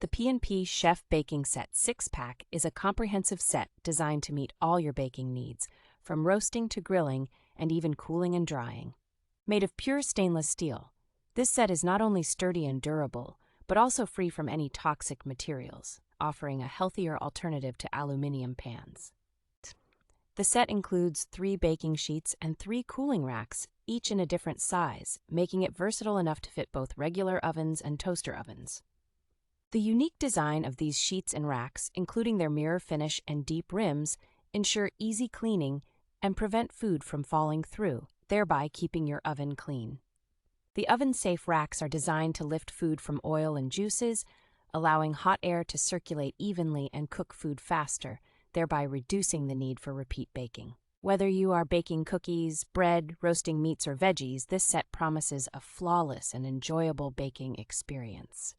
The P&P CHEF Baking Set 6-pack is a comprehensive set designed to meet all your baking needs, from roasting to grilling and even cooling and drying. Made of pure stainless steel, this set is not only sturdy and durable, but also free from any toxic materials, offering a healthier alternative to aluminium pans. The set includes 3 baking sheets and 3 cooling racks, each in a different size, making it versatile enough to fit both regular ovens and toaster ovens. The unique design of these sheets and racks, including their mirror finish and deep rims, ensure easy cleaning and prevent food from falling through, thereby keeping your oven clean. The oven-safe racks are designed to lift food from oil and juices, allowing hot air to circulate evenly and cook food faster, thereby reducing the need for repeat baking. Whether you are baking cookies, bread, roasting meats, or veggies, this set promises a flawless and enjoyable baking experience.